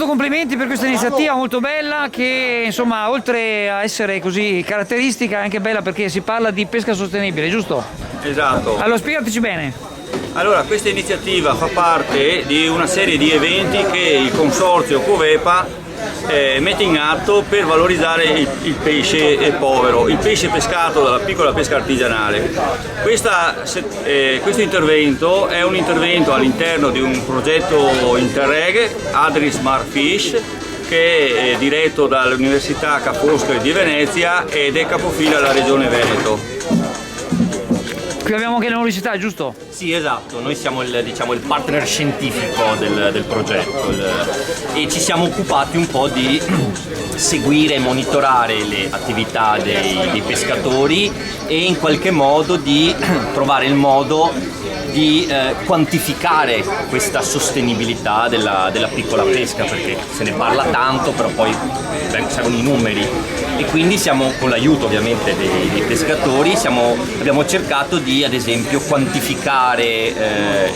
Complimenti per questa iniziativa molto bella che insomma oltre a essere così caratteristica è anche bella perché si parla di pesca sostenibile, giusto? Esatto. Allora spiegatici bene. Allora, questa iniziativa fa parte di una serie di eventi che il consorzio Covepa mette in atto per valorizzare il pesce povero, il pesce pescato dalla piccola pesca artigianale. Questo intervento è un intervento all'interno di un progetto Interreg, Adri Smart Fish, che è diretto dall'Università Ca' Foscari di Venezia ed è capofila alla Regione Veneto. Qui abbiamo anche l'università, giusto? Sì, esatto, noi siamo il partner scientifico del progetto e ci siamo occupati un po' di seguire e monitorare le attività dei pescatori e in qualche modo di trovare il modo di quantificare questa sostenibilità della piccola pesca, perché se ne parla tanto, però poi servono i numeri e quindi siamo, con l'aiuto ovviamente dei pescatori, abbiamo cercato di ad esempio quantificare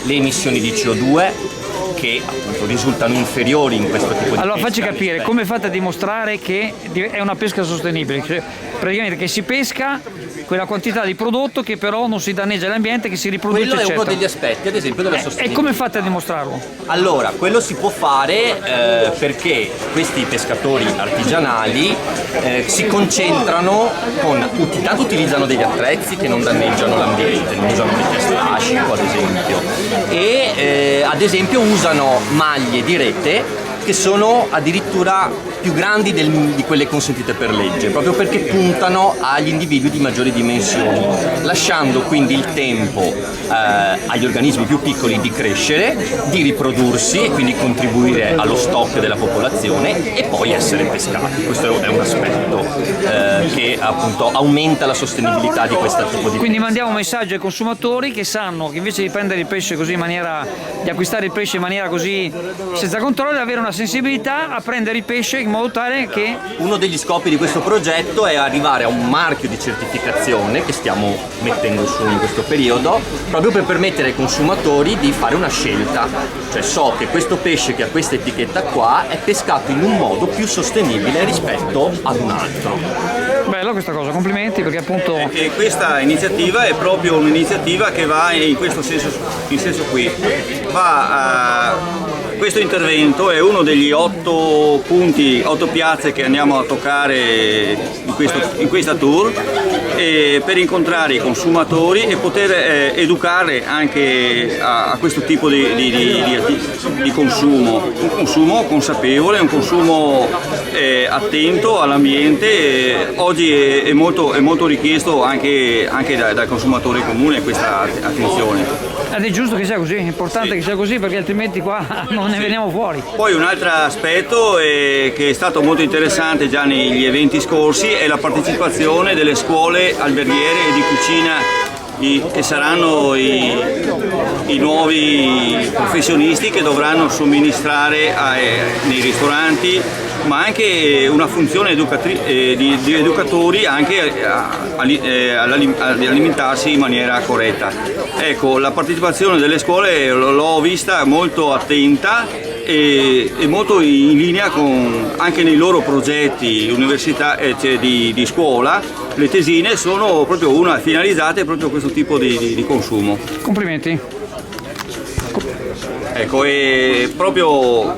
le emissioni di CO2 che appunto risultano inferiori in questo tipo di pesca. Allora facci capire, come fate a dimostrare che è una pesca sostenibile? Cioè, praticamente che si pesca quella quantità di prodotto che però non si danneggia l'ambiente, che si riproduce, quello eccetera. È uno degli aspetti, ad esempio, della sostenibilità. E come fate a dimostrarlo? Allora, quello si può fare perché questi pescatori artigianali si concentrano intanto utilizzano degli attrezzi che non danneggiano l'ambiente, non usano meteste ascico ad esempio, e ad esempio usano maglie di rete che sono addirittura più grandi di quelle consentite per legge, proprio perché puntano agli individui di maggiori dimensioni, lasciando quindi il tempo agli organismi più piccoli di crescere, di riprodursi e quindi contribuire allo stock della popolazione e poi essere pescati. Questo è un aspetto che appunto aumenta la sostenibilità di questo tipo di Quindi mandiamo un messaggio ai consumatori che sanno che invece di prendere il pesce così in maniera, di acquistare il pesce in maniera così senza controllo, avere una sensibilità a prendere il pesce in modo tale che... Uno degli scopi di questo progetto è arrivare a un marchio di certificazione che stiamo mettendo su in questo periodo, proprio per permettere ai consumatori di fare una scelta. Cioè so che questo pesce che ha questa etichetta qua è pescato in un modo più sostenibile rispetto ad un altro. Bella questa cosa, complimenti, perché appunto... E questa iniziativa è proprio un'iniziativa che va in questo senso qui. Questo intervento è uno degli 8 piazze che andiamo a toccare in questa tour per incontrare i consumatori e poter educare anche a questo tipo di consumo. Un consumo consapevole, un consumo attento all'ambiente. Oggi è molto richiesto anche dal consumatore comune questa attenzione. Ed è giusto che sia così, è importante che sia così perché altrimenti qua non ne veniamo fuori. Poi un altro aspetto che è stato molto interessante già negli eventi scorsi è la partecipazione delle scuole alberghiere e di cucina che saranno i nuovi professionisti che dovranno somministrare nei ristoranti, ma anche una funzione di educatori anche ad alimentarsi in maniera corretta. Ecco, la partecipazione delle scuole l'ho vista molto attenta e molto in linea anche nei loro progetti di scuola. Le tesine sono proprio finalizzate proprio a questo tipo di consumo. Complimenti. Ecco, e proprio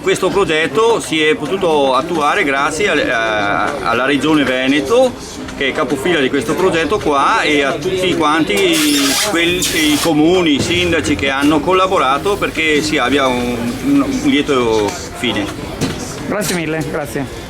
questo progetto si è potuto attuare grazie alla Regione Veneto, che è capofila di questo progetto qua, e a tutti quanti i comuni, i sindaci che hanno collaborato perché si abbia un lieto fine. Grazie mille, grazie.